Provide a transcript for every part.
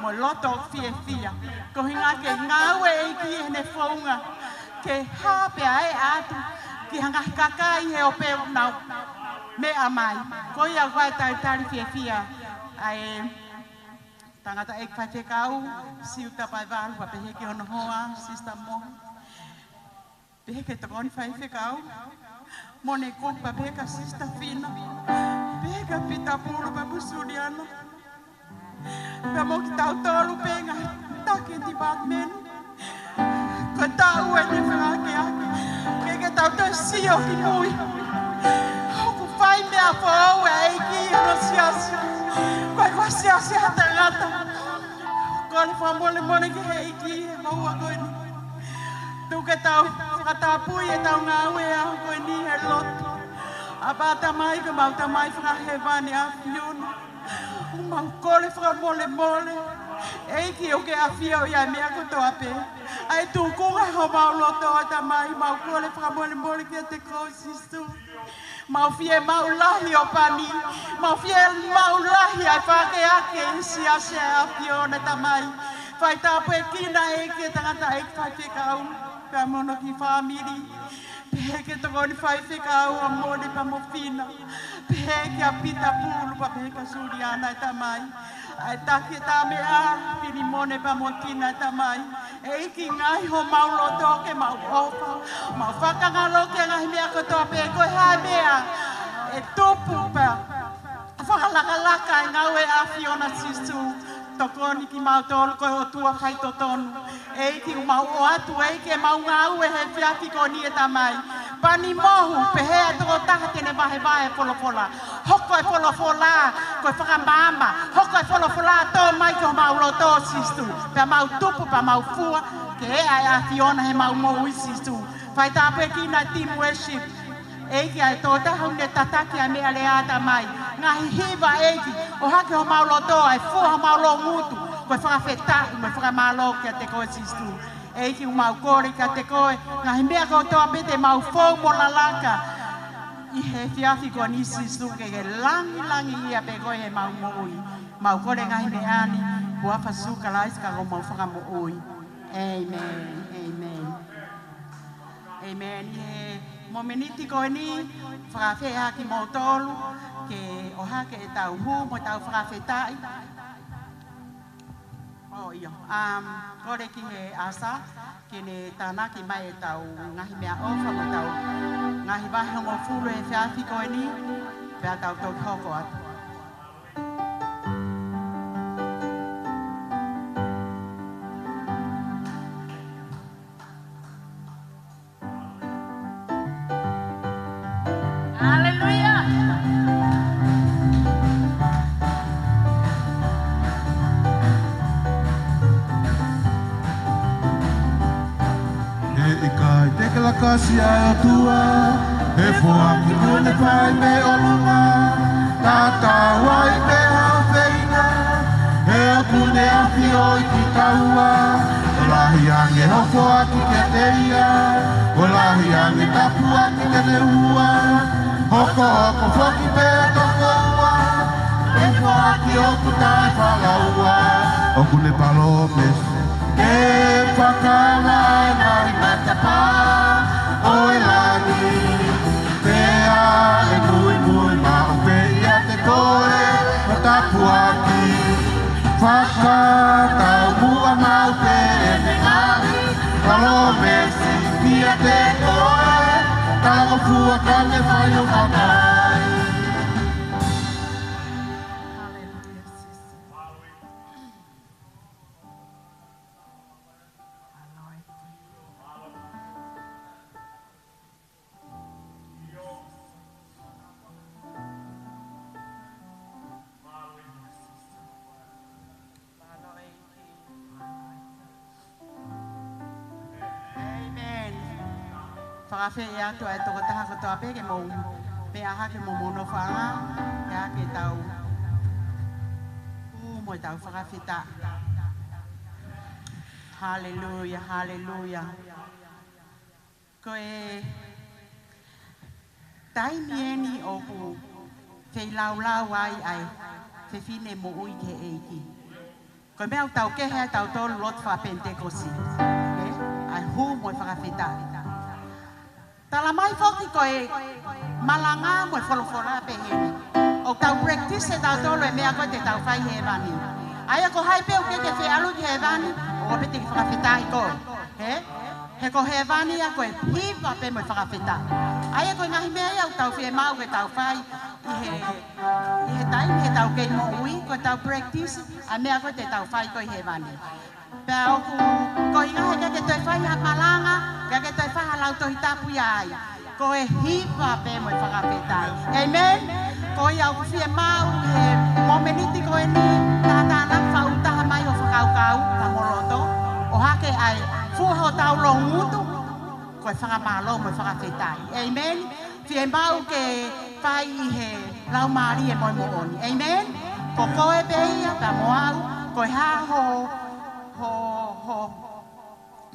mo loto fia ko hinga ke ngawe e ki ne fonga ke hape ai atu ki hanga kakai he o pe na me amai ko ia vai tari fia ai tangata ek fa te kau si uta pai valu pa pe ki ono hoa sista mo pe ke to kon fa fe kau mo ne ko pa pe ka sista fina pe ka pita pulu pa busuliana pe mo ki tau tolu pe nga ta ke ti batmen ko tau e ni fa ke tau to si o ki mui ko fai me a fo e ki no sia ko sia tangata ko le fa mo le ki e ki ho wa ko ni tu ke tau kata pui e tau ngā ue a koe ni he loto. A pāta mai ka mau ta mai whaka he vane a whiona. U mau kore whaka mole. Eiki o ke a whio ia mea kotoa pe. Ai tū kunga ho mau loto o ta mai mau kore whaka mole kia te kōsistu. Mau fie mau lahi o pani. Mau fie mau lahi ai whake ake sia a whiona ta mai. Whai tāpu e kina eiki e tangata eiki whai whika Pea mono ki whamiri, pehe ke toko ni whai whika au a mone pa mo whina, pehe ke a pita pulu pa pehe ka suri ana e tamai, ai taki e tā mea, pini mone pa mo tina e tamai, e iki ngai ho mau loto ke mau ofa, mau whakangalo ke ngai mea kotoa pehe koe hai mea, e tupu pa, whakalaka e ngau e a Fiona Sisu, tokoni ki mau tolu koe o tua kai totonu. Eiki u mau o atu eike mau ngau e he whiaki ko ni e tamai. Pani mohu pehea toko taha tene vahe polopola. Hoko e polopola koe whakamama. Hoko e polopola tō mai ko mau loto sistu. Pea mau tupu pa mau fua. Ke e ai a Fiona he mau mou i sistu. Whai tāpue ki nai team worship. Eiki ai tō taha une tataki a mea le ata mai. Ngahi hiva eiki. O hake ho mau loto ai fua ho mau lo ngutu. Koe whakawhetai, me whakamalo kia te koe sistu. Eiki u mau kore kia te koe. Ngahi mea koutoa pete mau fau mo lalaka. I he whiawhi ko ni sistu ke langi ia pe koe he mau moui. Mau kore ngahi me ani. Kua whasuka lais ka ko mau whakamoui. Amen. Amen. Mo meniti koe ni whakawhea ki mo tolu. Ke o hake e tau hu mo tau whakawhetai. Iyo, kore ki he asa, ki ne tāna ki mai e tau ngahi mea ofa mo tau ngahi wahi mo furu e whiawhi koe ni, pea tau tau hoko atu. Kasi ai tua, e fua ki kone pai me olunga, tata wai me hawheina, e o kune afi oi ki taua, o lahi ange hofo aki ke teia, o lahi ange tapu aki ke te ua, hoko foki pe toko ua, e fua ki oku tai whalaua, o kune palopes, ke whakalai mai matapa. Oi lani, pea e mui mao pea te koe, o tapu aki. Whaka tau mua mau pe e me ngari, kalo mesi pia te koe, kalo fua kane whai o kakai. Whakawhi e atu ai toko taha kotoa peke mou. Pe aha ke mo mono whanga, pe aha ke tau. Mo tau whakawhi ta. Hallelujah. Koe taimi eni o ku whei lau ai ai. Whewhine mo ui ke eiki. Ko Ko mea tau ke hea tau tolu lot wha Pentekosi. Ai hu mo whakawhita. Tala mai whoki ko e malanga mo wholofora pe hene. O tau practice e tau tolu e mea koe te tau whai he vani. Aia ko hai peo ke whi alu ki he vani, o pete ki whakawhita i koe. He ko he vani a koe hiwa pe mo whakawhita. Aia koe ngahi mea iau tau whi e mau ke tau whai i he taimi he tau kei mo ui, ko tau practice, a mea koe te tau whai koe he vani. Pea oku, ko inga he ke toi whai ha malanga, ke toi whai ha lau tohi tapu iai. Ko e hiwa pe mo whakawhitai. Amen? Ko iau ku whi e mau i he momeniti ko e ni, tātānak whautaha mai o whakaukau, ka moroto, o hake ai, fuho tau lo ngutu, ko e whakamalo mo whakawhitai. Amen? Whi e mau ke whai i he lau maari e moi mo oni. Amen? Ko koe beia, ka moau, ko e ha ho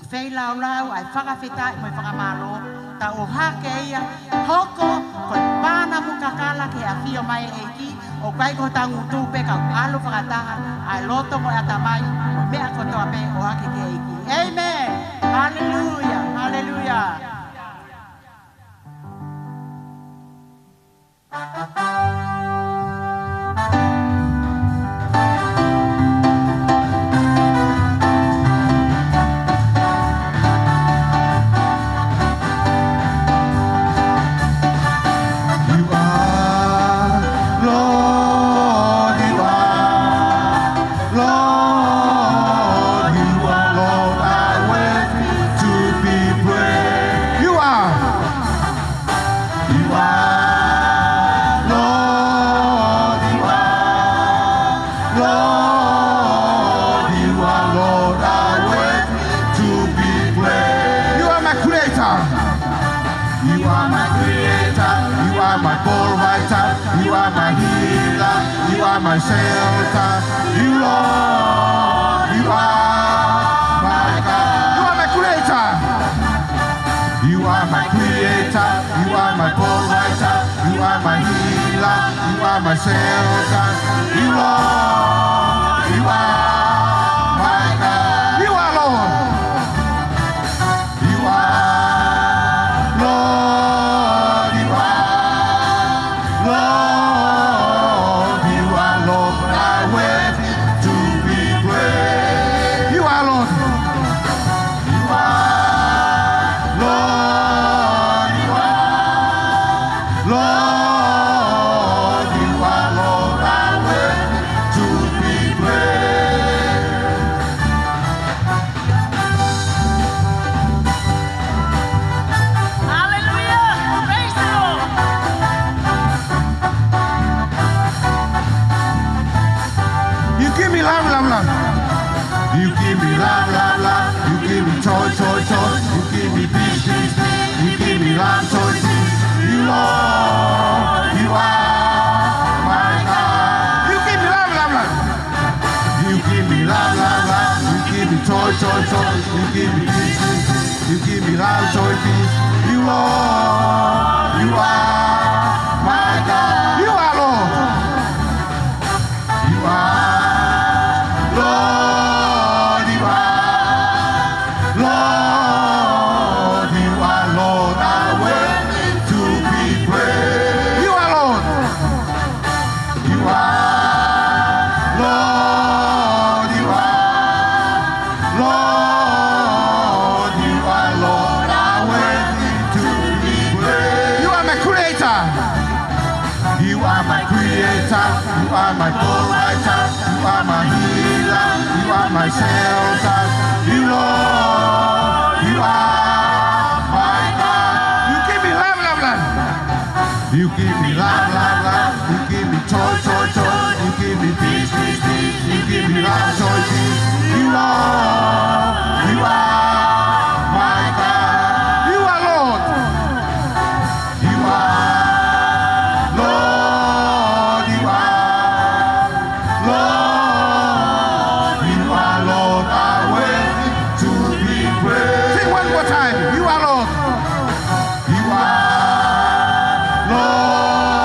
whei lau lau, ai whakawhitai mo whakamalo, ta o hake ia, hoko, ko e pāna mukakala ke a whio mai e ki, o kai ko tangu tūpe ka alu whakataha, ai loto mo e atamai, o mea kotoa pe o hake ke e ki. Amen! Hallelujah! Hallelujah! My shelter, you Lord, you are my God. You are my creator. You are my creator. You are my provider. You are my healer. You are my shelter. You Lord, you are my God. You are Lord. You are Lord. You are Lord. You give me peace, you give me love, joy, peace. You Lord, you are my God. You are Lord. You are Lord, you are Lord, you are Lord. I wait to be praised. You are Lord. You are Lord. You are my provider, you are my healer, you are my shelter. You Lord, you are my God. You give me love, love, love. You give me love, love, love. You give me joy, joy, joy. You give me peace, peace, peace. You give me love, joy, peace. You Lord, you are my God. You are Lord. You are Lord. Lord,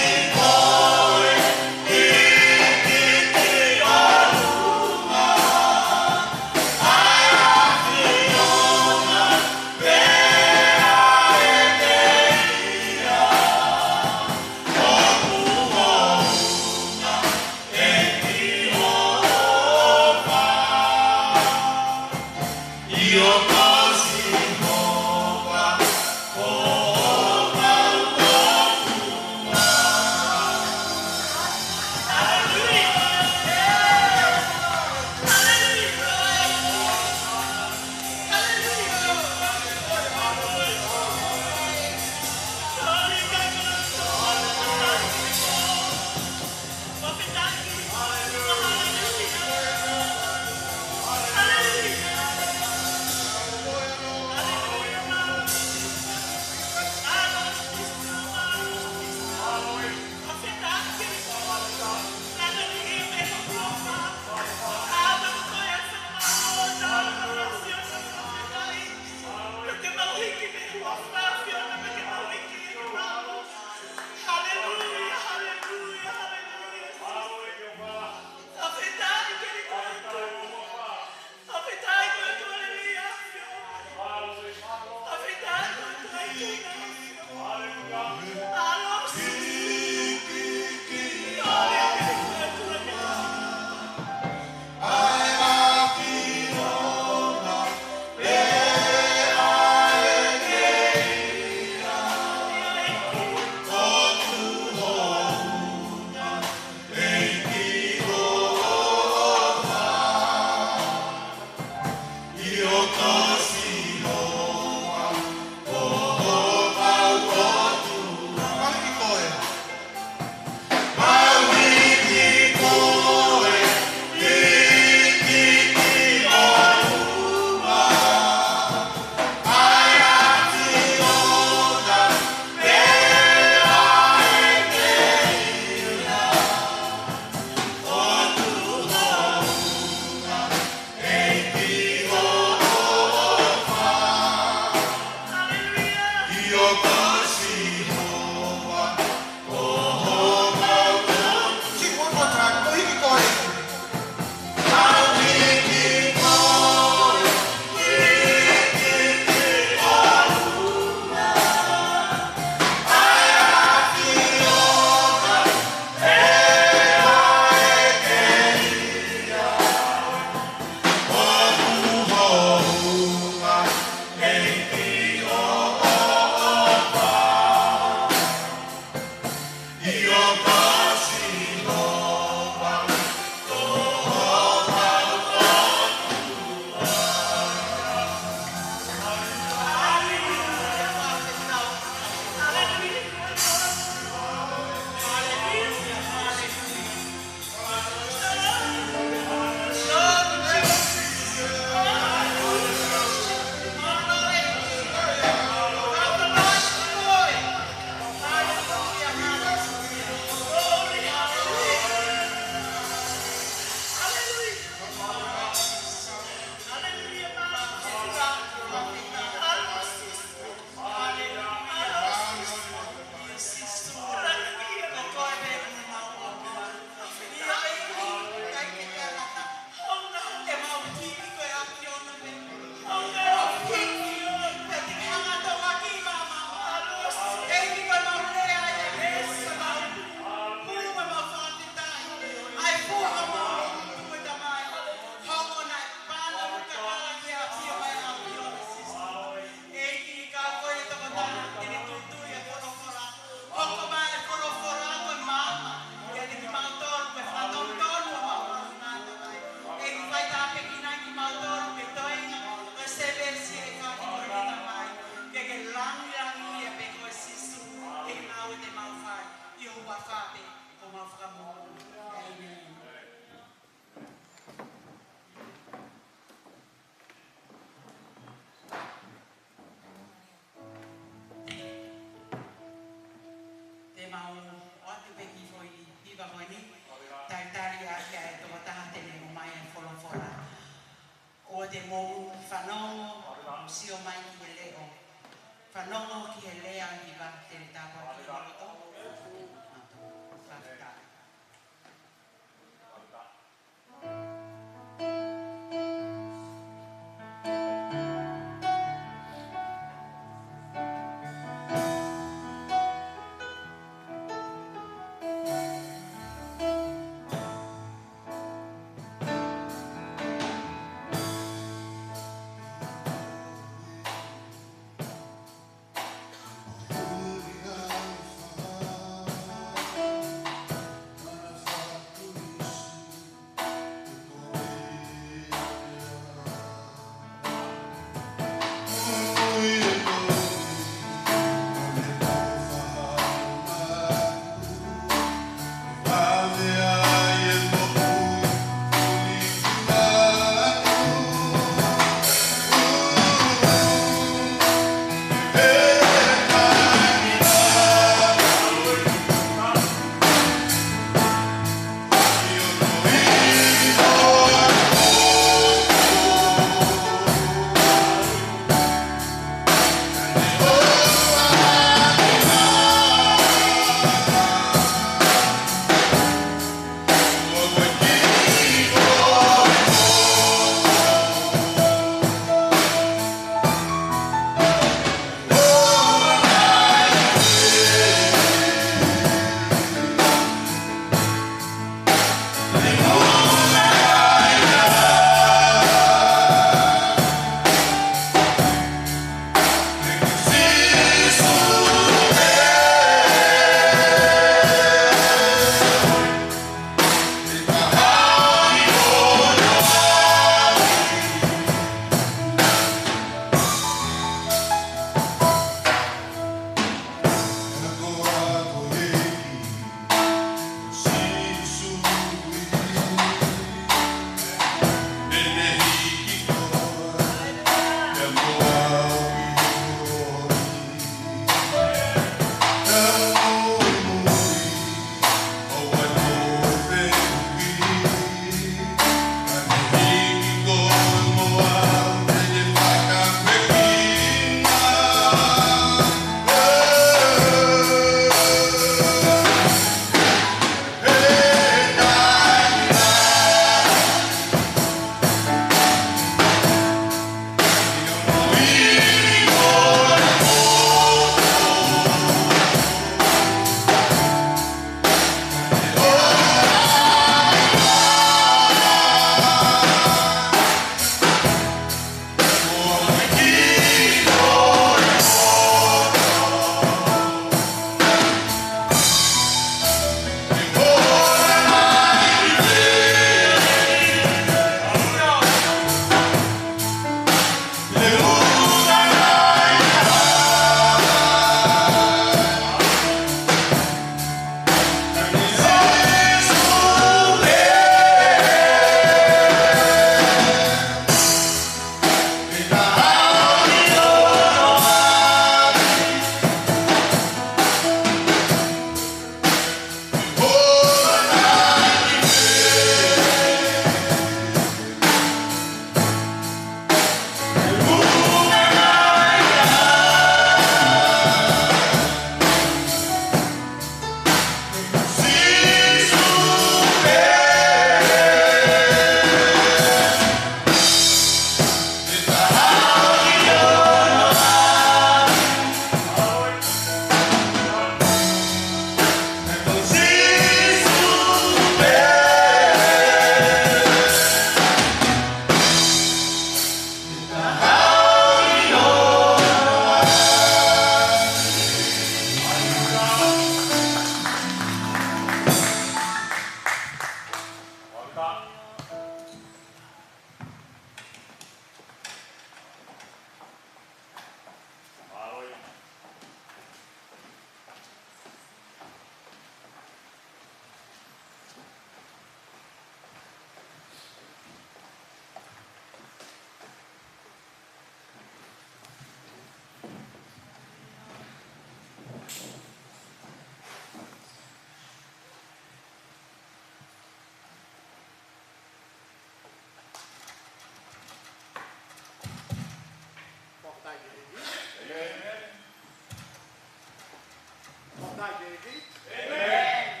ki. Amen.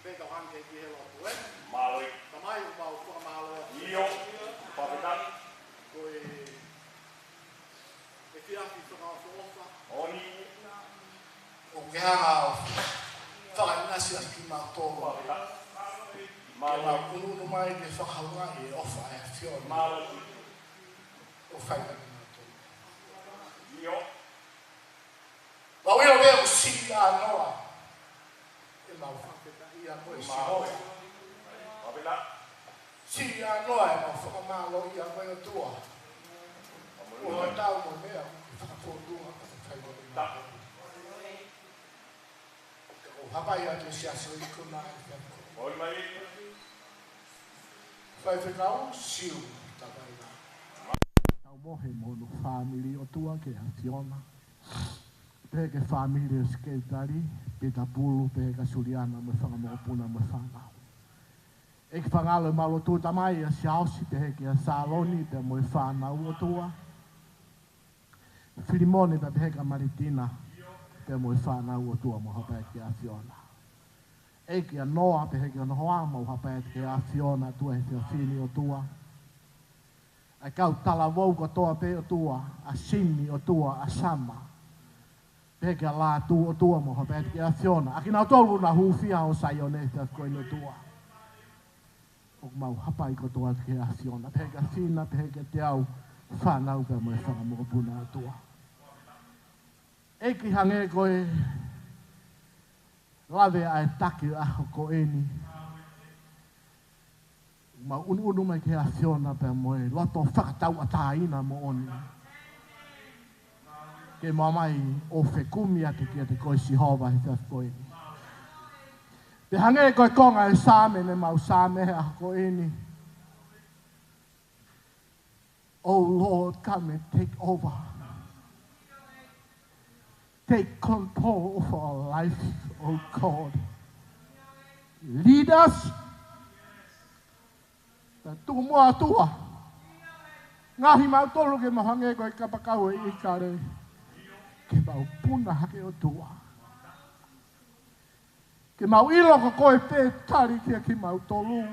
Venga anche chi è lo tuo. Maloi. Tamai un mau tua malo. Io. Papetan. Coi e chi ha visto una fossa. Oni. O ke hanga whakanasi aki mātou. Papetan. Ke Maloi. ngā kununu mai ke whakaunga e ofa e whiona. Maloi. O whaikani mātou. Io. Wa weo leo si a noa. E mau whaketa i a koe si hoa. Papetan. Si a noa e mau whakamalo i a koe tua. O ka tau mo mea whakapōtunga ka te whaikani mātou. O hapai atu si aso i kuna e whakapō. Oi mai. Whai whakau siu takai nā. Tau mohe mono family o tua ke a Fiona. Pehe ke family o Skeitari, Peta Pulu, pehe ka Suliana, me whangamokopuna, me whanau. E ki whangalo e malo tū tamai a Siausi, pehe ke a Saloni, pe mo e whanau o tua. Filimone, pehe ka Maritina, pe mo e whanau o tua, mo hape ke a Fiona. E ki a Noa, pehe ke a Noa, mo hape ke a Fiona, tua e te fini o tua. A kau tala wau ko toa pe o tua, a Sini o tua, a Sama. Peke a la tu o tua mo hapet ke a Fiona. A kina tolu na hufia o Sayone te koe no tua. O mau hapai ko toa ke a Fiona. Peke a Fina, peke te au whanau pe mo e whangamokopuna a tua. Eki hange koe lawe a e taki aho ko eni. Ma unu mai ke a Fiona pe mo e loto whakatau a tāina mo oni. Ke mamai o whekumi ate kia te koe si hova he te koe ni. Te hange koe konga e sāme me mau sāme a koe ni. Oh Lord, come and take over. Take control of our life, oh God. Lead us. Tu mua tua. Ngahi mau tolu ke mahange koe kapakau e ikare. Ke mau puna hake o tua. Ke mau ilo ko koe pe tari kia ki mau tolu.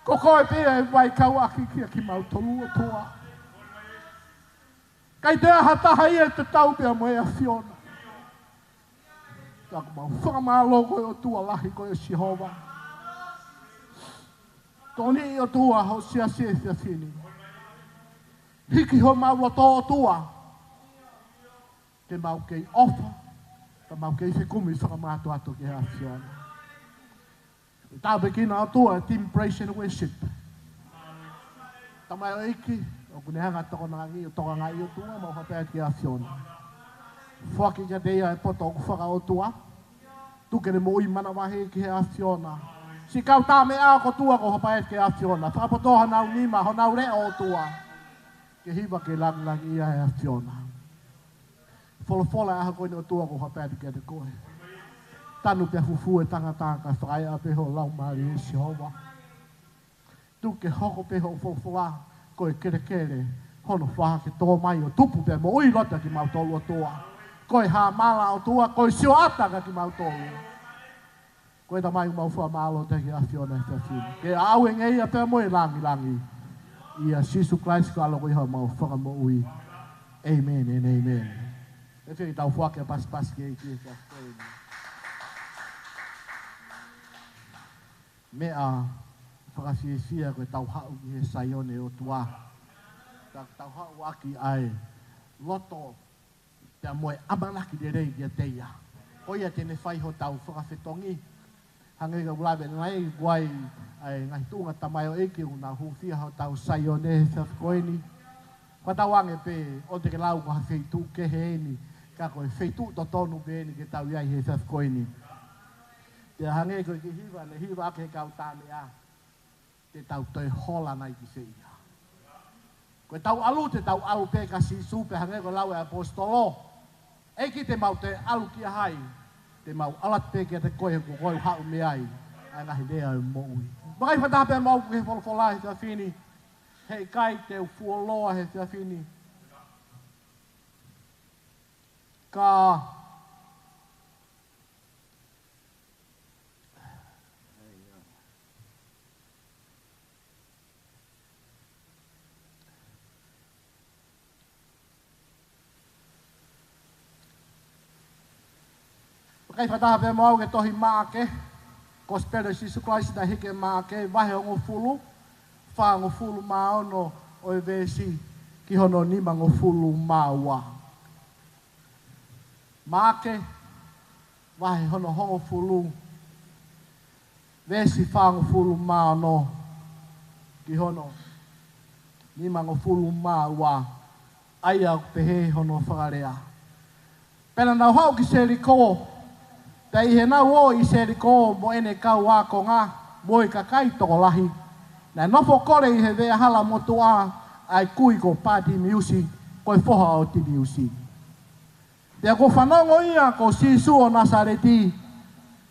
Ko koe pe e vai kau aki kia ki mau tolu o tua. Kai te ahata hai e te tau pia mo e a Fiona. Ka mau whakamalo koe o tua lahi koe si hova. Toni o tua ho sia sia sia fini. Hiki ho mau loto o tua. Te mau kei ofa. Te mau kei whekumi whakamātu atu ke a Fiona. Tau pekina o tua Team Praise and Worship. Tamai o iki. O kune hanga toko ngangi o toka ngai o tua. Mau hapea ke a Fiona. Whaki ka teia e poto o whaka o tua. Tukere mo i mana wahe ke a Fiona. Si kau tā me a ko tua ko hapaet ke a Fiona. Whakapotoha nau nima ho nau reo o tua. Ke hiwa ke lang ia e a Fiona. Wholofola aha koe o tua ko hapaet ke te koe. Tanu pia fufu e tangatanga whakai a peho lau maari e si hova. Tu ke hoko peho wholofola koe kere kere. Hono whaha ke tō mai o tupu pia mo ui lota ki mau tolu o tua. Koe ha mala o tua, koe sio ataka ki mau tolu. Koe ta mai mau wha malo te ki a Fiona e te whini. Ke au e ngei a pēr moe langi langi. I a Sisu Christ ka alo koe hau mau whaka mo ui. Amen and amen. E whini tau whake a pas ki e ki e ka koe ni. Mea whakawhiawhia koe tau hau ki he Sayone o tua. Tau hau aki ai loto te moe amanaki de rei ki a teia. Oia tene whai ho tau whakawhetongi. Hangai ka ulawe ngai guai ai ngai tunga tamai o eke una hufia ho tau Sayone sa koeni. Kwa tau ange pe o te ke lau ko ha feitu ke he ni. Ka koe feitu to tonu pe ni ke tau iai he sa koeni. Te hangai koe ki hiwa ne hiwa ake kau tāne a. Te tau toi hola nai ki se ia. Koe tau alu te tau alu pe ka si supe hangai ko lau e apostolo. Eki te mau te alu ki a hai. Te mau alat pe kia te koe ko koe hau me ai. Ai ngahi lea e mo ui. Makai whatape mau ke wholofola he te whini. Hei kai te ufuoloa he te whini. Ka Kai whataha pe mau ke tohi maake. Ko spero Sisu Christ na hike maake. Wahe o ngofulu. Wha ngofulu maono o e vesi. Ki hono nima ngofulu maua. Maake. Wahe hono hongo fulu. Vesi wha ngofulu maono. Ki hono nima ngofulu maua. Aia pehe hono whakarea. Pena nau hau ki Seriko. Te ihe nau o i Seriko mo ene kau wako ngā. Mo i kakai toko lahi. Na nofo kore i he vea hala motu a. Ai kui ko pāti miusi. Koi foha o ti miusi. Te ko whanongo ia ko Sisu o Nasareti.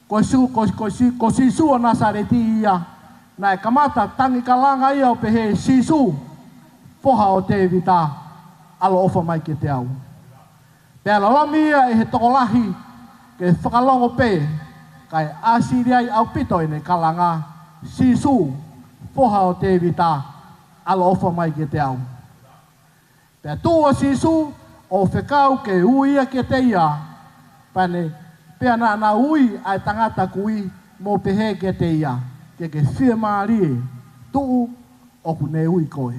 Ko Sisu o Nasareti ia. Na e kamata tangi kalanga ia o pehe Sisu. Foha o te vita. Alo ofa mai ke te au. Te alalomi ia e he tokolahi ke whakalongo pe kai asiri ai au pito ene kalanga Sisu foha o te vita alo ofa mai ke te au. Te tua Sisu o whekau ke uia ke te ia pane pea na ui ai tangata kui mo pehe ke te ia ke whia maarie tuu o kune ui koe.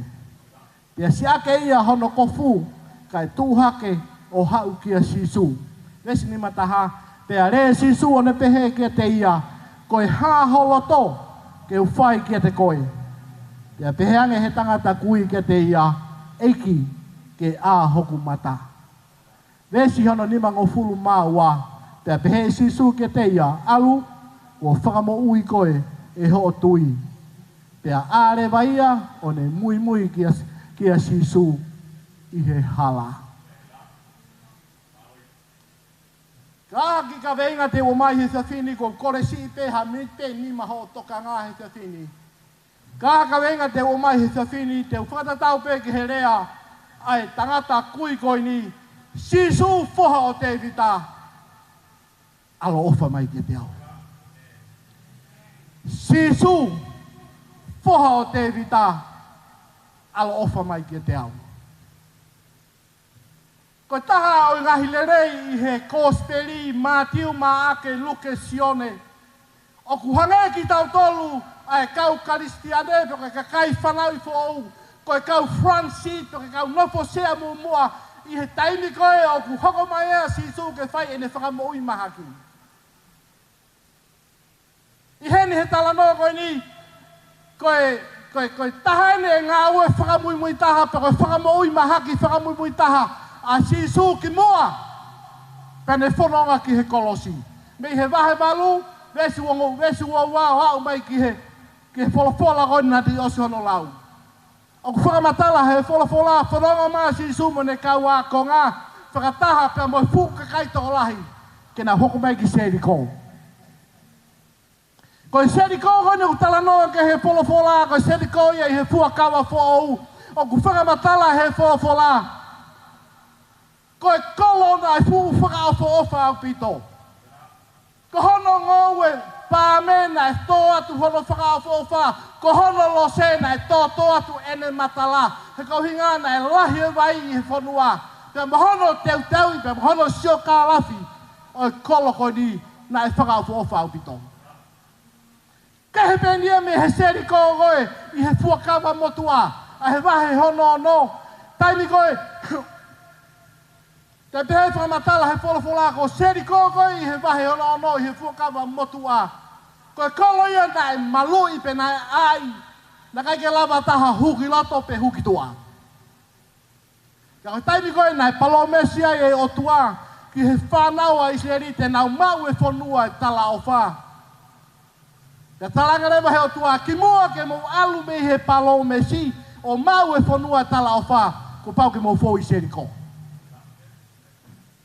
Pea siake ia hono kofu kai tūhake o hau kia Sisu. Vesi ni mataha, pea re Sisu o ne pehe kia te ia, koe hā holoto, ke uwhai kia te koe. Pea peheange he tangata kui kia te ia, eiki ke a hoku mata. Vesi hono nima ngofulu maua, pea pehe Sisu kia te ia, alu, o whakamo ui koe, e ho tui. Pea are vaia, o ne mui kia Sisu, i he hala. Ka ki ka veinga te o mai he whiawhini ko kore si peha mi pe ni maho toka ngā he whiawhini. Ka veinga te o mai he whiawhini te whakatatau pe ki he rea ai tangata kui koi ni Sisu foha o te vita. Alo ofa mai ke te au. Sisu foha o te vita. Alo ofa mai ke te au. Ko taha o ngahi lerei i he kōsperi mātiu mā ake luke sione. O kuhange ki tau tolu ai kau karistiane pe ka kai whanau i fōu. Ko e kau front seat pe kau nofo sea mua i he taimi koe o ku hoko mai ea Sisu ke whai ene whakamo ui mahaki. I heni he talanoa koe ni koe taha ene ngā ue whakamui mui taha pe koe whakamo ui mahaki whakamui mui taha. A Sisu ki mua, pene whanonga ki he kolosi. Me he wahe malu, vesi ua wau hau mai ki he wholofola koi na ti osi hono lau. O ku whakamatala he wholofola, whanonga maa Sisu mo ne kau a konga, whakataha pia moi fuka kaitoko lahi, ke na hoko mai ki Seriko. Ko Seriko koi ne ku talanoa ke he wholofola, ko Seriko ia i he fuakawa who'ou, o ku whakamatala he wholofola, ko e kolo na e fu whakaofa ofa au pito. Ko hono ngowe pāme na e tō atu hono whakaofa ofa. Ko hono lo se na e tō atu ene matala. He kau hinga na e lahi e vai i he whanua. Pea mahono teu i pea mahono sio kā lafi. O e kolo ko ni na e whakaofa ofa au pito. Kehe penia me he Seriko koe i he fuakawa motua. A he wahe hono no. Taimi koe... Te pehe whakamatala he wholofola ko Seriko koe i he wahe ono i he fuakawa motua. Ko e kolo ia na e malu i pe na e ai. Na kai ke lava taha huki lato pe huki tua. Ka koe taimi koe na e palomesia e o tua ki he whanaua i se rite nau mau e whanua e tala o wha. Ka talanga rewa he o tua ki mua ke mo alu me he palomesi o mau e whanua e tala o wha. Ko pau ke mo fo i Seriko.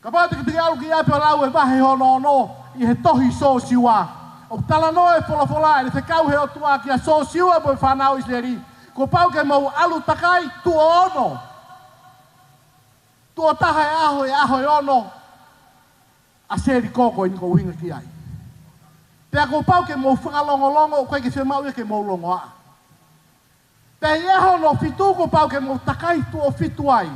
Ka pāti ki te au ki ape o lau e wahe hono i he tohi so siwa. O tala noe wholofola e te kau he o tua ki a so siwa mo e whanau isleri. Ko pau ke mau alu takai tu ono. Tu o taha e aho e ono. A Seriko ko ni ko winga ki ai. Pea ko pau ke mau whakalongolongo o koe ke whemau e ke mau longo a. Pea i aho no fitu ko pau ke mau takai tu o fitu ai.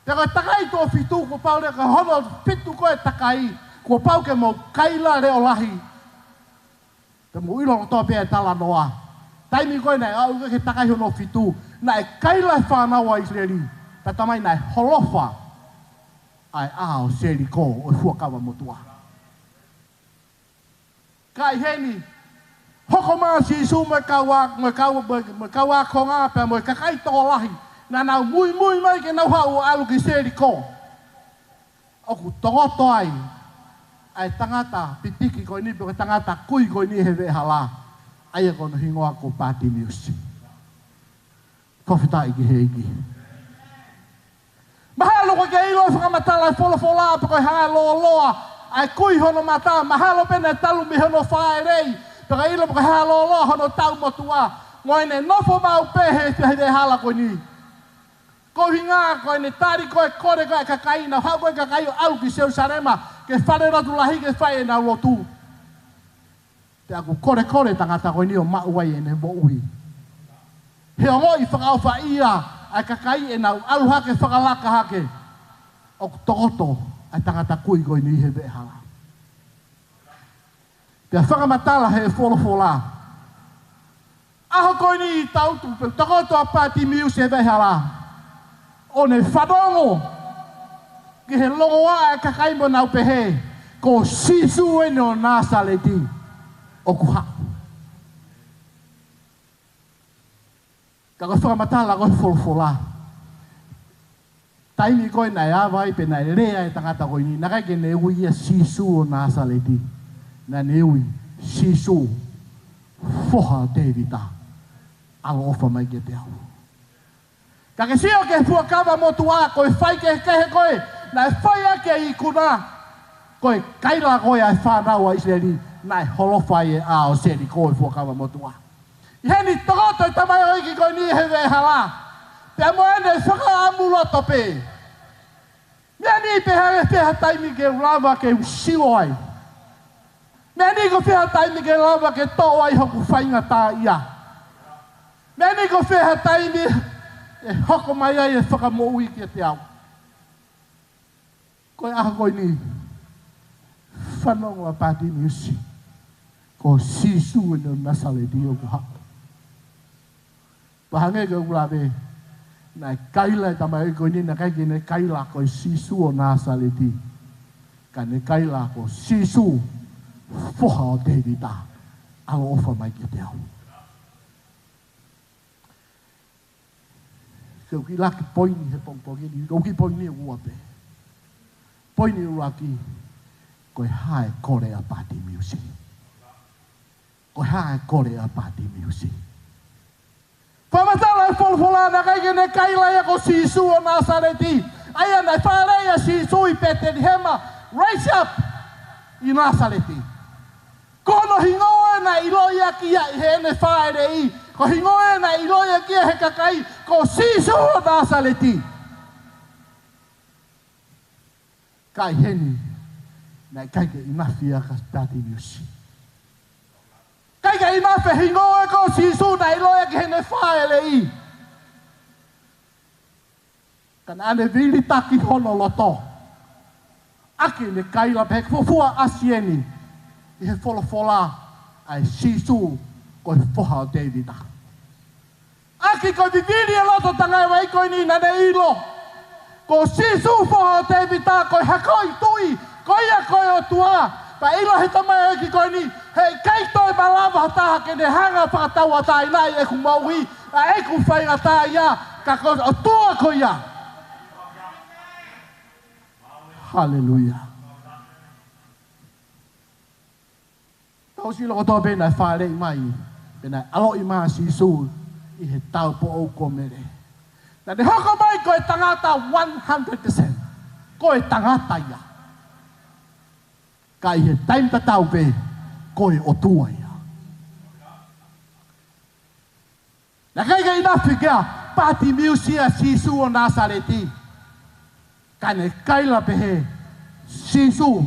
Te koe takai tō fitu ko paure ka hono fitu koe takai. Kua pau ke mo kaila reo lahi. Te mo ilo no toa pia tala noa. Taimi koe nei au ke takai hono fitu. Na e kaila whanau a Israeli. Ta tamai nai holofa. Ai ao seri ko o fuakawa motua. Kai heni. Hoko maa si su me kawa konga pe mo kakai to lahi. Na nau mui mai ke nau hau alu ki seri ko. Oku tongoto ai. Ai tangata pitiki ko ni pe tangata kui ko ni hewe hala. Ai ko no hingoa ko pati miusi. Kofita iki heiki. Mahalo ko ke ilo whakamatala fola pe ko hanga loa. Ai kui hono mata mahalo pena talu mi hono whaerei. Pe ka ilo pe ko hanga loa hono tau motua. Ngoine nofo mau pehe te hewe hala ko ni. Ko hinga ko ne tari ko kore ko kakai na hau ko kakai au ki seu sarema ke fale ratu lahi ke fai na lotu. Te aku kore tangata ko ni o mauai ene mo ui. He ongo I whakau wha ia ai kakai e nau alu hake whakalaka hake. O tokoto ai tangata kui ko ni he behala. Te whakamatala he fola. Aho ko ni tautu pe tokoto a pati mius he behala. O ne whanongo ki he longo a kakai mo nau pehe ko sisu e no Nasaleti o kuha. Ka ko whakamatala ko fola. Taimi koe nai awai pe nai rea e tangata koe ni nakai ke ne ui ia sisu o Nasaleti. Na ne ui sisu foha Davida alo ofa mai ke te au. Ka ke sio ke fuakawa motua koe whai ke kehe koe nai whai ake I kuna koe kaila koe ai whanau a Israeli nai holowhai e a o seri koe fuakawa motua. I heni tokoto I tamai oiki koe ni hewe hala. Pea moene whaka amuloto pe. Mea ni peha taimi ke ulawa ke usiwo ai. Mea ni ko peha taimi ke ulawa ke to'o ai hoku whainga tā ia. Mea ni ko peha taimi e hoko mai ai e whakamoui ki te au. Koe aha koe ni whanonga pāti miusi. Ko sisu e no Nasaleti o kuha. Pahange ke ulawe nai kaila e tamai koe ni na kai ke ne kaila koe sisu o Nasaleti. Ka ne kaila ko sisu foha o Davida. Alo ofa mai ki te au. Kau ki laki poini he pongpongi ni, kau ki poini ua pe. Poini ua ki, koe hae kore a pāti miusi. Koe hae kore a pāti miusi. Whamatala e wholwholana kai ke ne kaila ia ko sisu o Nasaleti. Aia nei whareia sisu I pete ni hema, raise up I Nasaleti. Kono hingoa na iloia kia I hene whaerei. Ko hingoe na iloia kia he kakai ko sisu o Nasaleti. Kai heni na kai ke inafia ka pāti miusi. Kai ke inafe hingoe ko sisu na iloia ki hene whaerei. Kana ane vili taki hono loto. Aki ne kaila pe fufua asieni. I he fola ai sisu koe foha o Davida. Aki koe viviri e loto tangai wai koe ni nane ilo. Ko sisu foha o Davida koe hakoi tui. Koe a koe o tua. Pa ilo he tamai eki koe ni. Hei kaitoi malawa hataha ke ne hanga whakataua tai nai e ku mauhi. A e ku whainga tai ia. Ka koe o tua koe ia. Hallelujah. Tau si loko toa pēnai whārei mai. Pēnai alo I maa sisu I he tau po au komere. Nā ne hoko mai koe tangata 100%. Koe tangata ia. Ka I he taimta tau pē, koe o tua ia. Nā kai ka inafi kia, pāti miusia sisu o Nasaleti. Ka ne kaila pehe, sisu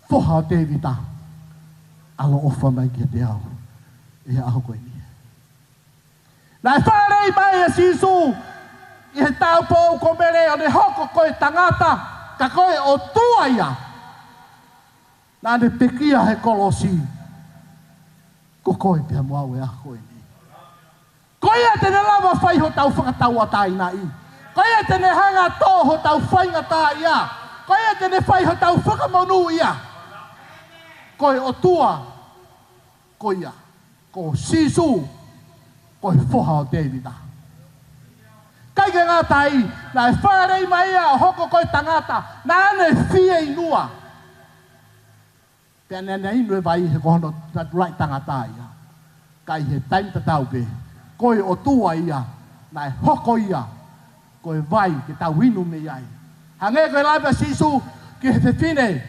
foha o Davida. Alo ofa mai ki te au. E aho koe ni. Nai whārei mai e sisu. I he tau pou komere o ne hoko koe tangata. ka koe o tua ia. Nā ne pekia he kolosi. Ko koe pia mua ue a koe ni. Koe a tene lava whai ho tau whakatau a tai na i. Koe a tene hanga tō ho tau whainga tā ia. Koe a tene whai ho tau whakamonu ia. Koe o tua. Koe ia. Ko sisu. Koe whoha o Davida. Kai ke ngā tai. Nā e whārei mai a hoko koe tangata. Nā ne fie inua. Pea nea inu e vai he kohono rai tangata ia. Kai he taimta tau pe. Koe o tua ia. Nā e hoko ia. Koe vai ke tau inu me iai. Hange koe laipa sisu ki he whine.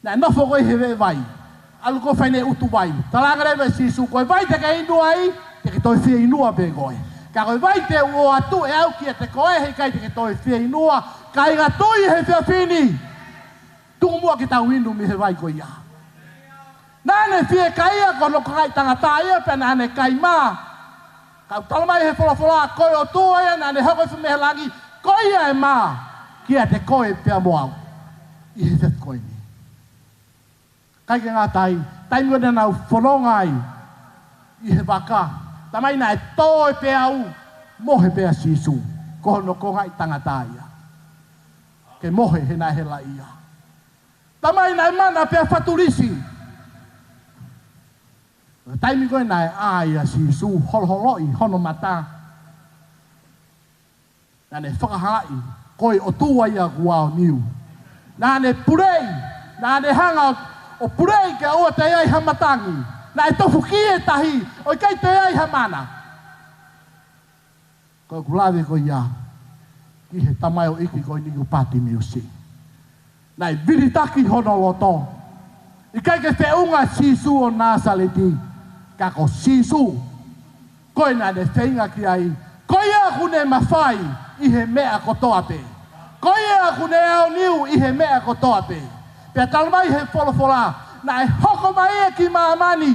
Nā e nofo koe he vai. Alu ko whaine utu vai. Talanga rewa sisu. Koe vai te ka inua ai. Te ke toi whia inua pe koe. Ka koe vai te ua atu e au ki te koe he kai te ke toi whia inua. Kai ngā tui he whia whini. Tungu mua ki tau inu mi he vai ko ia. Nāne whia kai a kono kai tangata ia pe nāne kai mā. Kau talamai he wholafola koe o tua ia nāne hoko whi mehe langi. Koe ia e mā. Kia te koe pia moau. I he whia koe ni. Kai ke ngā tai. Tai mua nau whanongai. I he waka. Tamai nā e tō e pia au. Mohe pia sisu. Kono ko ngai tangata ia. Ke mohe he nā he la ia. Tamai nai mana pia whaturisi. Taimi koe nai aia si su holholoi hono mata. Nane whakahai koe o tua ia kuao niu. Nane purei, nane hanga o purei ke ua te ai hamatangi. Nai tofu ki e tahi, oi kai te ai hamana. Koe kulawe koe ia. Ki he tamai o iki koe niku pati miusi. Nai viritaki hono loto. I kai ke whiunga sisu o Nasaleti. Ka ko sisu. Koe nā ne whainga ki ai. Koe a kune mawhai i he mea kotoa pe. Koe a kune ao niu i he mea kotoa pe. Pea talamai he wholofola. Nā e hoko mai e ki maamani.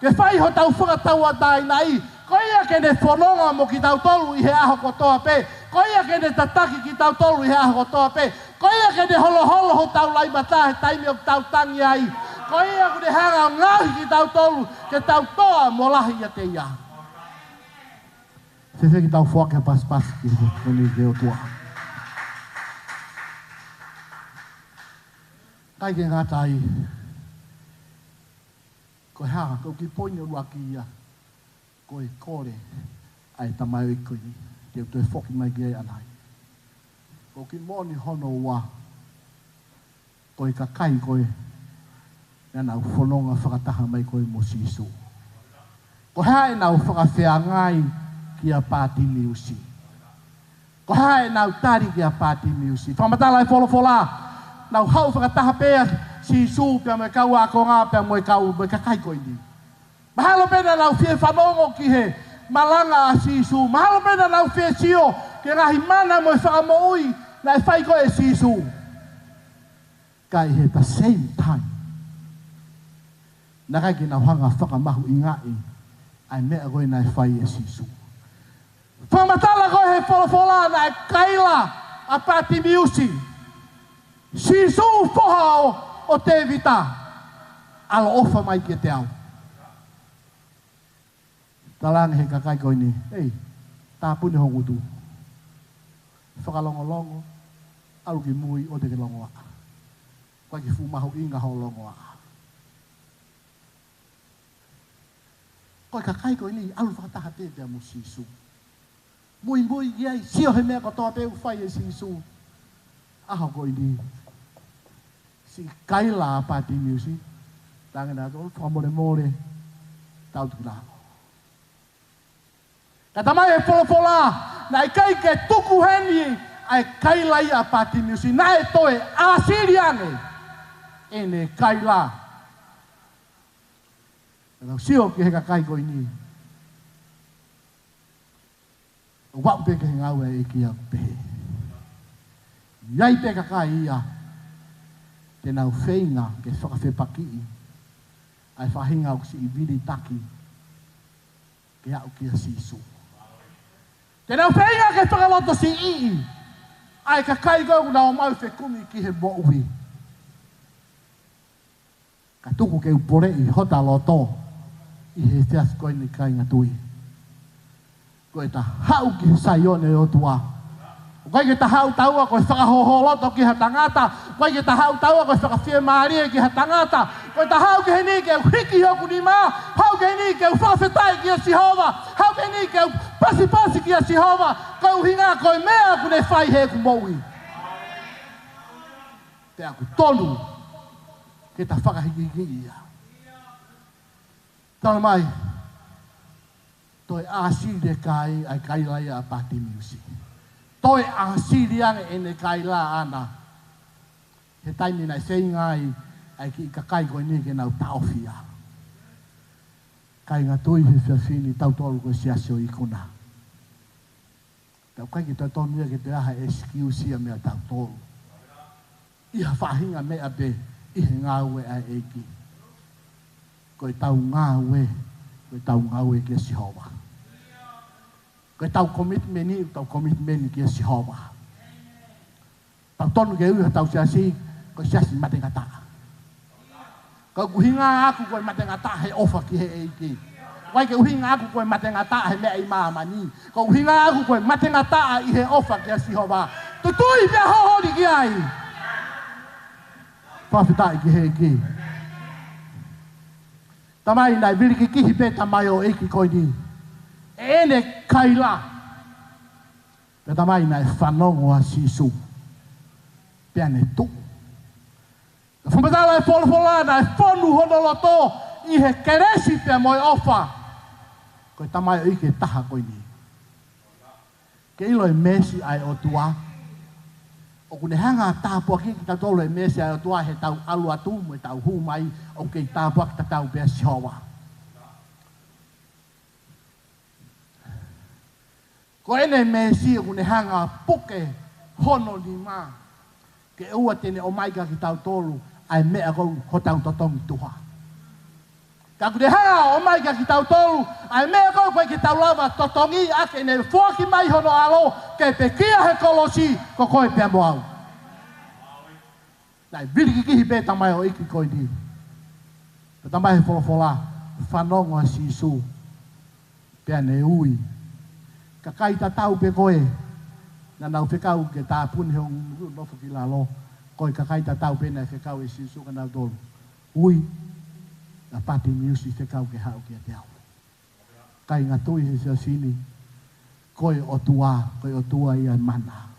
Ke whai ho tau whakatau a tai nai. Koe a ke ne whanonga mo ki tau tolu i he aho kotoa pe. Koe a ke ne tataki ki tau tolu i he aho kotoa pe. Koe a ke ne holo holo ho tau lai mata he taimi o tau tangi ai. Koe a kune hanga o ngahi ki tau tolu ke tau toa mo lahi a te ia. Se ki tau whaka pas ki kuni ke o tua. Kai ke ngā tai. Koe hanga, kau ki poini o luaki ia. Koe kore ai tamai o ikoi. Te utoi whoki mai ki ai anai. Ko ki moni hono ua. Koe ka kai koe. Nā nau whanonga whakataha mai koe mo sisu. Ko hae nau whakawhea ngai ki a pāti miusi. Ko hae nau tari ki a pāti miusi. Whamatala e wholofola. Nau hau whakataha pēa sisu pia me kau a ko ngā pia moe kau me kakai koe ni. Mahalo pēna nau whie whanongo ki he malanga a sisu. Mahalo pēna nau whie sio ke rahi mana moe whakamoui na e whai koe sisu. Kai he the same time. Nā kai ki nau hanga whakamahu i ngai. Ai mea koe nai whai e sisu. Whamatala koe he wholofola na e kaila a pāti miusi. Sisu whoha o te vita. Alo ofa mai ki te au. Talanga he kakai koe ni. Ei, tā puni hongu tu. Whakalongolongo. Alu ki mui o te ke longoa. Koe ki fumahu inga ho longoa. Koe kakai koe ni, alu whakataha te pia mu sisu. Mui i ai, sio he mea kotoa pe uwhai e sisu. Aho koe ni. Si kaila a pāti miusi. Tangana tō, whamore more. Tau tuku nāko. Ka tamai e wholofola, na i kai ke tuku heni, ai kaila i a pāti miusi. Na e toe, a siriane. E ne kaila. Nau sio ki he kakai koe ni. Wau pe ke ngau e ki a pehe. Iai pe kakai ia. Te nau whainga ke whakawhepaki. Ai whahinga o si i viri taki. Ke au ki a sisu. Te nau whainga ke whakaloto si ii. Ai ka kai go na o mai fe kumi ki he mo ui. Ka tuku ke upore I hota loto I he teas koe ni kai ngatui. Koe ta hau ki saione o tua. Koe ke ta hau taua koe whakahoholoto ki ha tangata. Koe ke ta hau taua koe whakawhia maaria ki ha tangata. Koe ta hau ke heni ke hiki hoku ni mā. Hau ke heni ke whawhetai ki a Sihova. Hau ke heni ke pasi ki a Sihova. Koe uhinga koe mea kune whai he ku moui. Te aku tonu ke ta whakahiki ia. Tana mai, toi āsire kai ai kai lai a Party Music. Toi āsire ange ene kai la ana. He taimi nai whaingai ai ki ka kai koe ni ke nau taofia. Kai ngā tui he whiawhini tau tolu koe siasio I kuna. Tau kai ki toi tonu ia ke te aha excuse ia mea tau tolu. Iha whahinga mea be I he ngā ue ai eiki. Koe tau ngā ue, koe tau ngā ue ki a Sihova. Koe tau commitment ki a Sihova. Tau tonu ke uiha tau siasi, koe siasi mate ngata. Koe kuhinga aku koe mate ngata he ofa ki he eiki. Koe ke uhinga aku koe mate ngata he mea I maamani. Koe uhinga aku koe mate ngata I he ofa ki a Sihova. Tutui pia hohori ki ai. Whawhitai ki he ki. Tamai nai viriki kihi pe tamai o eki koe ni. Ene kaila. Pe tamai nai whanongo a sisu. Pea ne tu. Whamatala e wholofola nai whonu honoloto I he keresi pea moi ofa. Koe tamai o eki taha koe ni. Ke ilo e mesi ai o tua. O kune hanga tāpua ki ta tolo e mese ai o tua he tau alu atu mo e tau hu mai o kei tāpua ki ta tau pia Sihova. Ko ene mesi o kune hanga puke hono ni mā. Ke ua tene o maika ki tau tolu ai mea kou ho tau totongi tuha. Ka kune hanga o maika ki tau tolu ai mea kou koe ki tau lava totongi ake ne fuaki mai hono alo ke pe kia he kolosi ko koe pia moau. Nai viriki kihi pe tamai o iki koe ni. Pe tamai he wholofola whanongo a sisu pia ne ui. Ka kai ta tau pe koe na nau whekau ke tā puni he o nofu ki lalo. Koe ka kai ta tau pe na whekau e sisu ka nau tolu. Ui na Party Music whekau ke hau ki a te au. Kai ngā tui he sia sini. Koe o tua ia mana.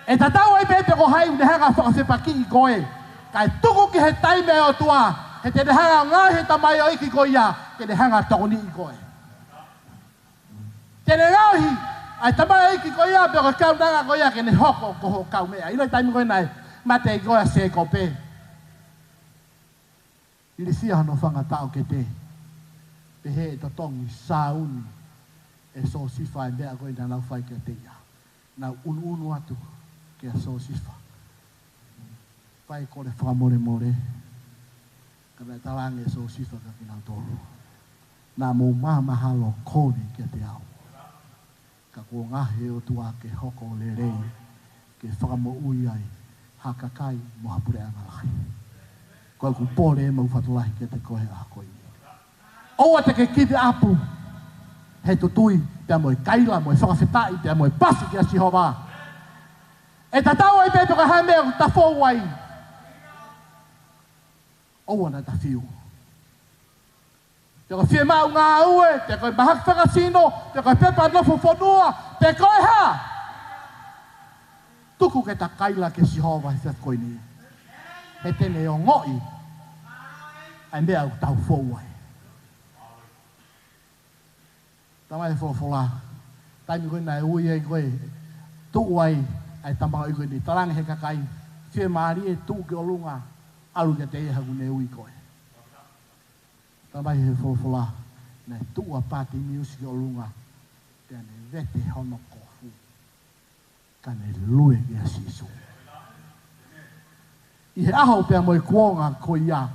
E tatau ai pepe ko hai une hanga whakawhepaki I koe. Kai tuku ki he taime o tua. He te hanga ngā he tamai o iki koe ia. Ke te hanga tokoni I koe. Te ne ngauhi. Ai tamai o iki koe ia. Peko kau nanga koe ia. Ke ne hoko koho kau mea. Ilo taime koe nai. Mate I koe a se kope. Ili sia hano whangatau ke te. Pe he e totongi sauni. E so sifa e mea koe na nau whai ke te ia. Nau unu atu ke a so sifa. Whai kore whakamore more. Kana talange so sifa ka ki nau tolu. Nā mō māmahalo kore ke te au. Ka kua ngahe o tua ke hoko le rei. Ke whakamo ui ai. Hakakai mo hapure angalai. Koe ku pōre e mau whatulahi ke te koe a koe. Oa te ke kite apu. He tutui, pia moe kaila, moe whakawhetai, pia moe pasi ki a Sihova. E tatau ai pepe ka hae mea ta fōu ai. Oa na ta whiu. Te koe whie mau ngā ue, te koe mahak whakasino, te koe pepa nofo whanua, te koe ha. Tuku ke ta kaila ke Sihova he koe ni. He tene o ngoi, ai mea u tau fōu ai. Tamai wholofola. Taimi koe nai ui ai koe. Tuu ai. Ai tamau i koe ni. Tarangi he kakai. Whie maari e tuu ke olunga. Alu ke te eha kune ui koe. Tamai he wholofola. Nai tuu a Party Music olunga. Tēne vete hono kofu. Kane lue ki a sisu. I he aho pia moe kuonga koe ia.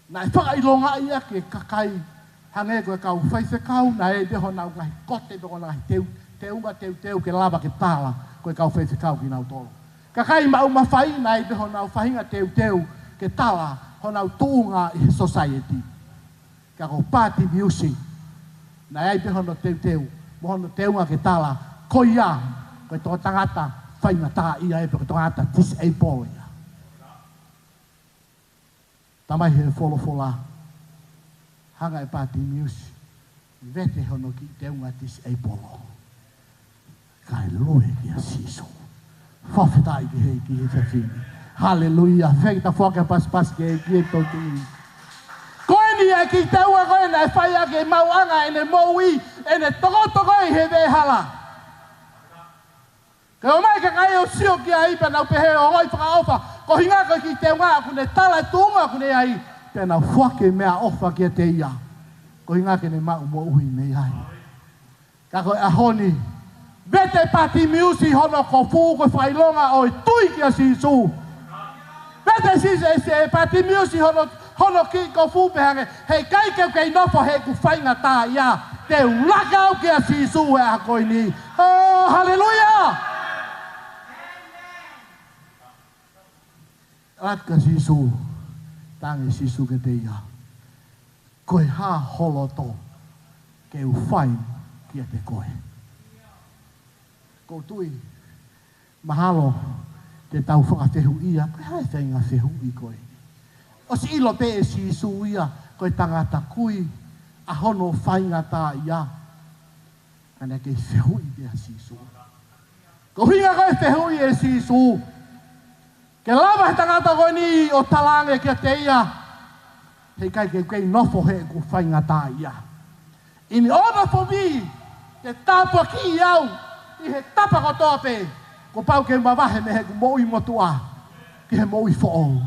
Nai whakailonga ia ke kakai. Hange koe kau whaise kau, na e deho nau ngai kote peko ngai teu, te unga teu ke lava ke tala koe kau whewhikau ki nau tolo. Ka kai mau mawhai nai beho nau whahinga teu ke tala ho nau tuunga i society. Ka ko party music. Nai ai beho no teu mo no teunga ke tala ko ia koe tō tangata whainga tā ia e pe ko tangata disable ia. Tamai he wholofola hanga e party music. Vete hono ki teunga disable. Kai loe ki a siso. Whawhetai ki hei ki he tawhini. Hallelujah. Whekita whaka pas ki hei ki hei tōtini. Koe ni e ki teua koe na e whaia ke mauanga e ne moui e ne toko i he vehala. Ke o mai ka kai o sio ki a ipa nau pehe o hoi whakaofa. Ko hinga koe ki teunga aku ne tala tunga aku ne ai. Pena whake mea ofa ki a te ia. Ko hinga ke ne mau mo uhi nei ai. Ka koe a honi. Vete party music hono ko fu ko whailonga o i tui ki a sisu. Vete si party music hono ki ko fu pehange. Hei kai kei nofo he ku whainga tā ia. Te ulaka au ki a sisu e a koe ni. Oh, hallelujah! Atka sisu. Tangi sisu ke te ia. Koe ha holoto ke u whai ki a te koe. Ko tui mahalo te tau whakawhehu ia, koe hae whainga whehu i koe. O si ilo pe e si isu ia, koe tangata kui, a hono whainga tā ia. Kana ke whehu i te a si isu. Ko hinga koe whehu i e si isu. Ke lava he tangata koe ni o talange kia te ia. Hei kai kei nofo he ku whainga tā ia. In order for me, te tāpua ki iau, i he tapa ko tope, ko pau ke mawahe me he ku moui motua, ki he moui fo'o.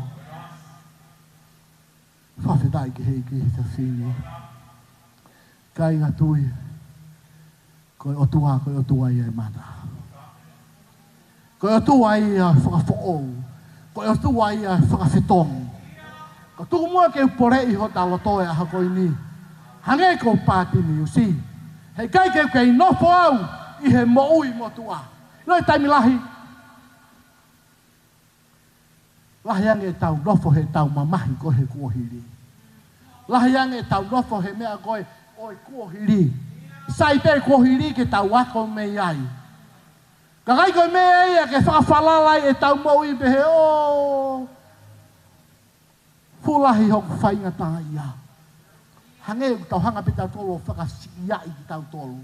Whawhetai ki hei ki he ta whini. Kai ngā tui, koe o tua i e mana. Koe o tua i a whakafo'o, koe o tua i a whakawhetong. Ko tuku mua ke upore i ho talo toe a hakoi ni. Hange ko pāti mi usi. Hei kai kei nofo au, i he moui motua. Noi taimi lahi. Lahi ange e tau nofo he tau mamahi ko he kuohiri. Lahi ange e tau nofo he mea koe oi kuohiri. Sai te kuohiri ke tau wako me ai. Ka kai koe me ia ke whakafalalai e tau moui behe o. Fulahi hoku whainga tā ia. Hange tau hanga pe tau tolo whakasiia i ki tau tolo.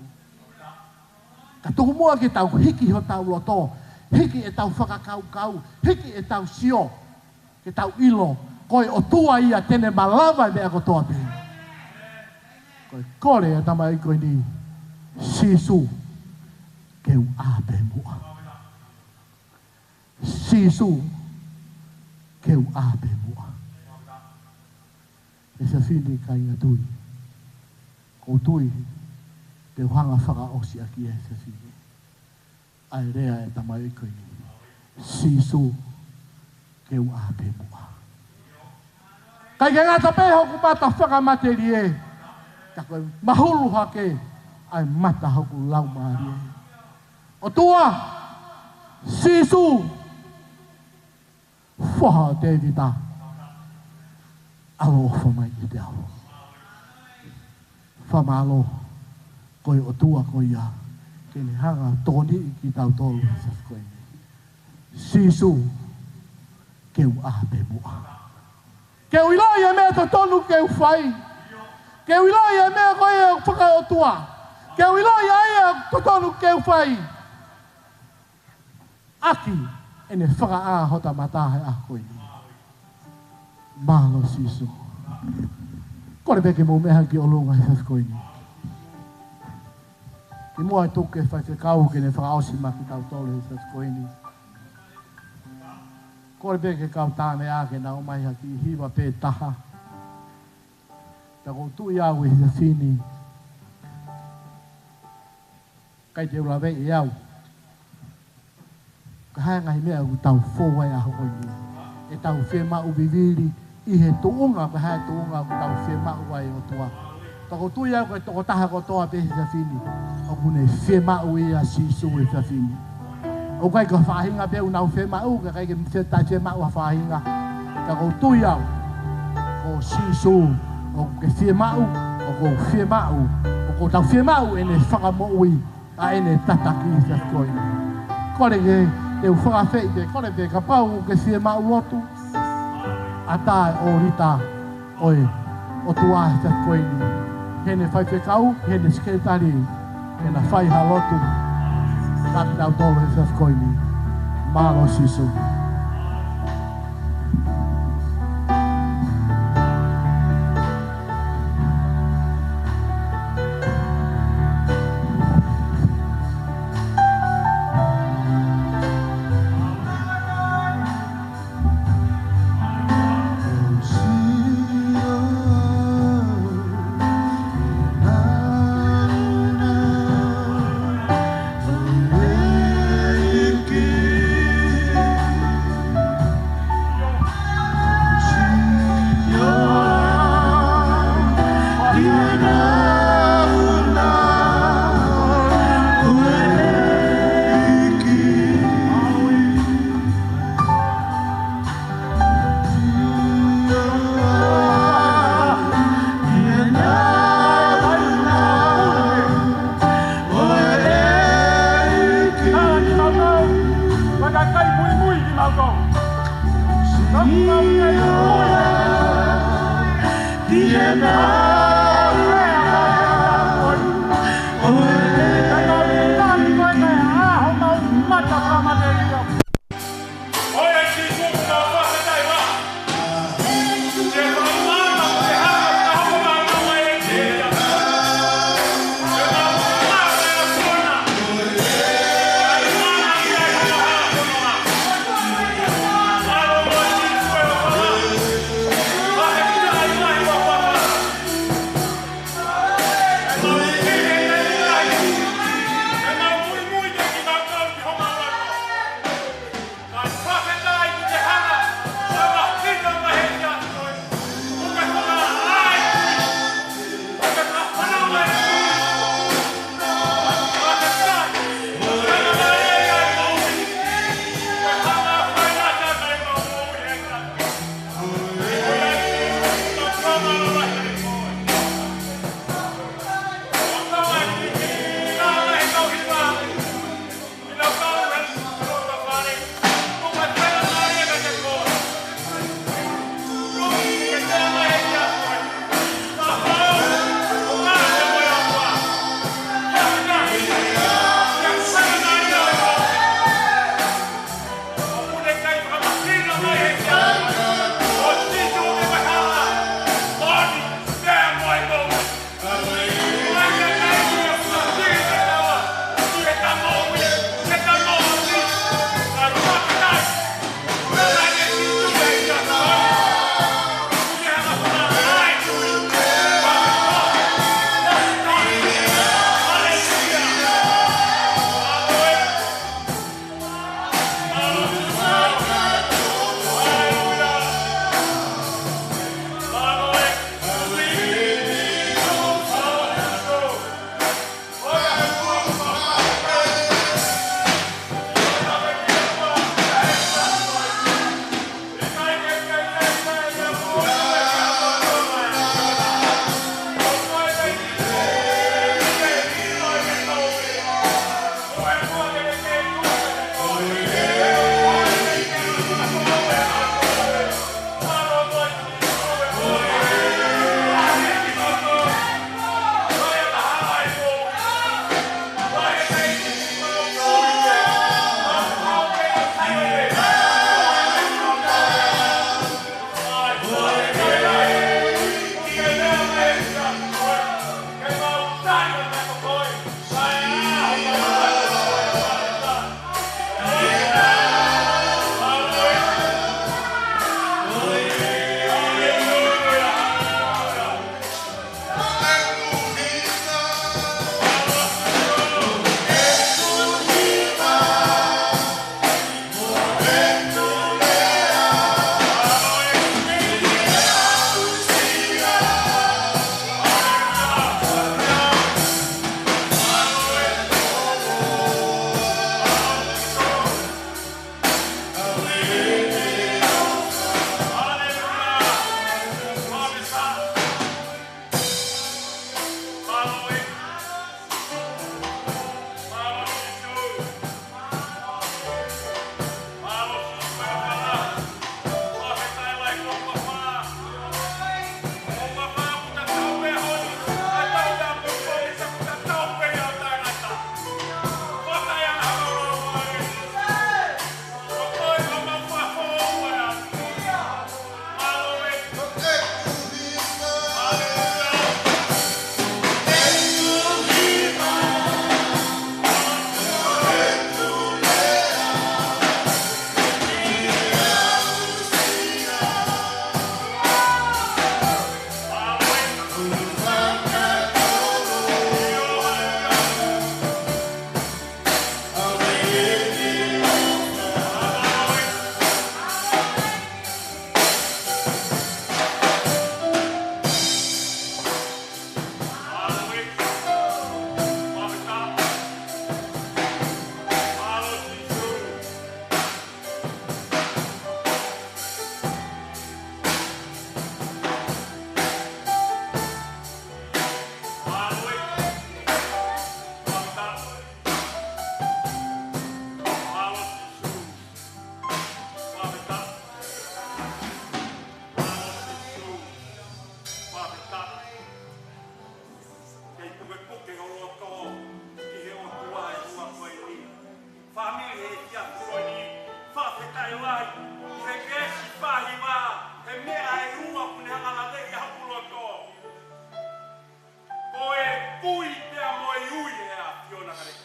Ka tuku mua ke tau hiki ho tau loto, hiki e tau whakakau, hiki e tau sio, ke tau ilo, koe o tua ia tene malawa mea ko toa pe. Koe kore e tama i koe ni, sisu, keu ape mua. Sisu, keu ape mua. E sa whini kai ngā tui, ko tui, te hanga whakaosi aki e se whini. Ai rea e tamai i koe ni. Sisu keu ape mua. Kai ke ngata peho ku mata whakamateri e. Ka koe mahulu hake ai mata hoku lau maari e. O tua, sisu, whaha te vita. Alo whamai i te ao. Whamalo. Koe o tua koe ia. Kene hanga tōni i ki tau tolu sa koe. Sisu. Keu ape mua. Keu iloi e mea to tonu keu whai. Keu iloi e mea koe e whaka o tua. Keu iloi e to tonu keu whai. Aki. Ene whaka a hota matahe a koe ni. Malo sisu. Kore peke mo meha ki olunga i sa koe ni. I mua e tuke whai te kau ke ne whakaosi maki tau tolu i sa koe ni. Kore peke kau tāne ake na o mai haki hiwa pē taha. Ta kou tui au i sa whini. Kai te ura vei e au. Ka hae ngahi mea u tau fōwai a hoi ni. E tau whema u viviri i he tuunga, ka hae tuunga u tau whema u ai o tua. Toko tui au kai toko taha ko toa pe sa fini. O kune fe mau ia sisu e sa fini. O kai ka whahinga pe unau fe mau ka kai ke mteta fe mau a whahinga. Ka ko tui au ko sisu o ke fe mau o ko fe mau o ko tau fe mau ene whakamoui a ene tataki sa koi. Kore ke te whakawhei te kore pe ka pau ke fe mau otu. Ata o rita oi o tua sa koi ni. Hene whai whekau, hene sketari, hene whai halotu. Tātau tolo he whafkoini. Mālo sisu.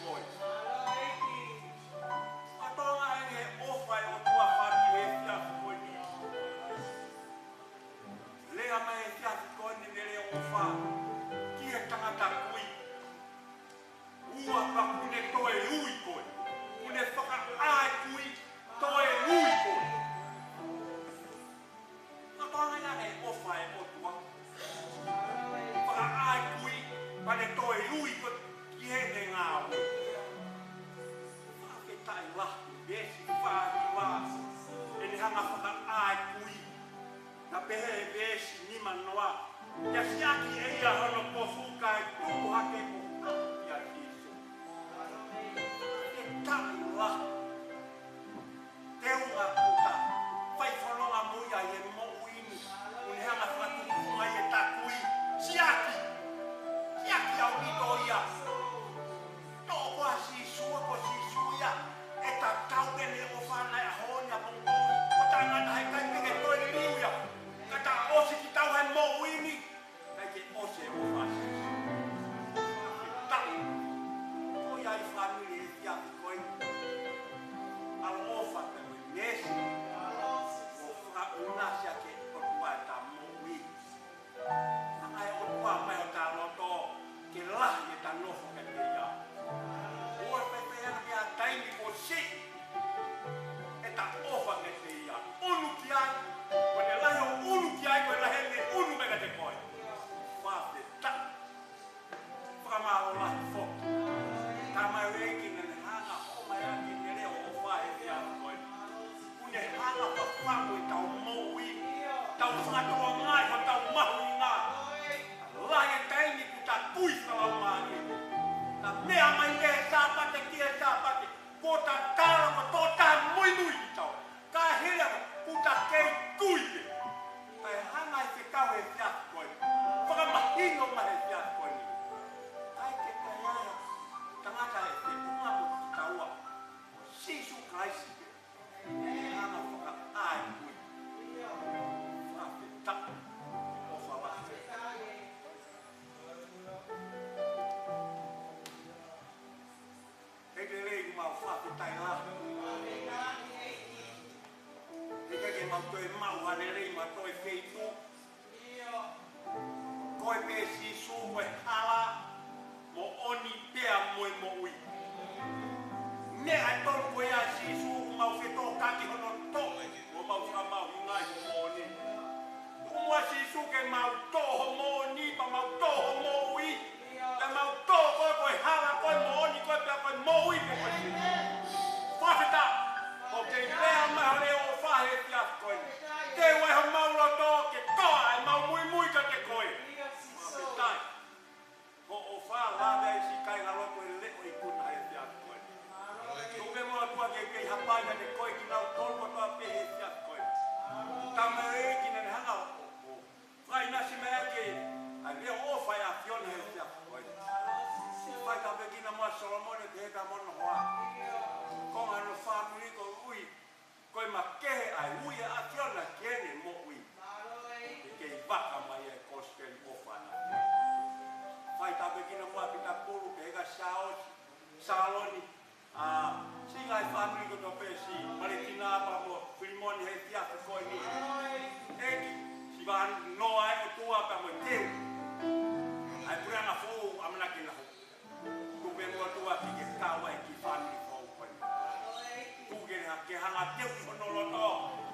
koi. Atonga e ofa e o tua whati e fiafi koi ni. Lea mai e fiafi koi ni nere ofa. Ki e tangata kui. Ua pakune toe ui koi. Kune whaka ai kui toe ui koi. Atonga e ofa e o tua. Whaka ai kui pane toe ui koi ki he ne ngā ui. Tai la, besi whāhi wā, e ni hanga whaka ai kui, na pehe e besi ni manoa, ia siaki e ia hono po fuka e tuku hake ko ia kiso. E tai la, te unga puta, whai whanonga muia e mo uini, un hanga whatuku mai e takui, siaki au ito ia. Tō kwa si sua ko si suia, e ta tau e le o whanai a honia pongoni, o ta ngata hei kai peke toi le riuia, ka ta osi ki tau hei mo uini, kai ke osi e o whasi. Tau, o iai whanui e fiafi koi, al ofa te mui nesi, o wha unasia ke o tua e ta mo uini. Ai o tua mai o ta loto, ke lahi e ta nofo ke te ia. Ua pepe ana ki a taimi ko si, e ta ofa ke te ia. Unu ki ai, koe ne lahi o unu ki ai, koe lahi ne unu mega te koe. Whape ta. Whakamaro lahi fo. Ta mai reiki ne hanga o mai aki ne leo o whae te a koe. Une hanga pa whangu i tau moui, tau whatoa ngai ko tau mahu i ngā. Lahi e taimi ki ta pui whalau maani. Na mea mai e sāpate ki e sāpate, ko ta tāra ko tō tā mui mui ki tau. Ka hira ko puta kei kuite. Kai hanga i te kau e fiat koe. Whakamahino ma he fiat koe ni. Kai ke kai aia, tangata e te umamu ki taua. Sisu Christ ke. Hanga whaka ai kui. Whape tapu. O whawate. Hei te rei mau whape tai la. Hei ke mau toi mau hane rei ma toi feitu. Koe pe si su koe hala. Mo oni pea moe mo ui. Ne ai tolu koe a si su mau whetō kaki hono tō. Mo mau whamau ngai mo oni. Umua si su ke mau tōho mo oni pa mau tōho mo ui. Te mau tō koe koe hala koe mo oni koe pia koe mo ui pe koe. Whawheta, o te pea mai hore o whahe tia koe. Te wai ho mau roto ke toa e mau mui mui ka te koe. Whawhetai, ho o wha lada e si kai halo koe leo i kuna he tia koe. Tuke moa tua ke kei hapai ka te koe ki nau tolwa toa pe he tia koe. Tama e ki nene hanga o. Whai nasi mea ke, ai leo o whai a fiona he tia koe. Whai ka pekina moa Solomone te heka mono hoa. Konga no whamuri ko ui. Koe ma kehe ai ui a fiona kene mo ui. E kei waka mai e koskeli o whana. Whai ka pekina moa pita puru te heka Saosi, Saloni. Singa e whamuri ko to pesi. Maritina apa mo Filimoni he fiafi koe ni. Eki, si vaan noa e o tua pa mo teu. Ai puranga fōu amanaki na ho. Kupe mua tua ki ke kawa e ki whamuri fōu koe. Kuke ke hanga teu ki hono loto.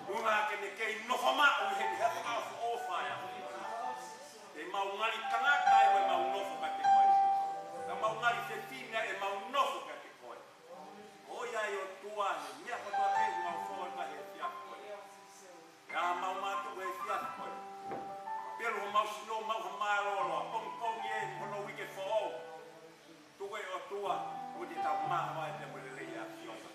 Unga ke ne kei nohoma o he ni hepa au o whaia. E mau ngari tangata e wai mau nofo ka te koe. Na mau ngari te tina e mau nofo ka te koe. Oia e o tua he mea patua te mau fōu ka he fiat koe. Ka mau mātu e fiat koe. Pero ho mau sino mau ha māroa. Pong pong e hono wike fōu. Tuke o tua. Udi tau maha mai te mure rei a fionga.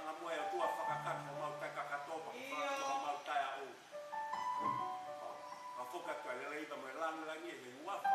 Anga mua e o tua whakakatu ho mau tai kakatopa. Whakakatu ho mau tai a o. Ka whoka koe le reiba mo e langi e he uafa.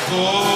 Oh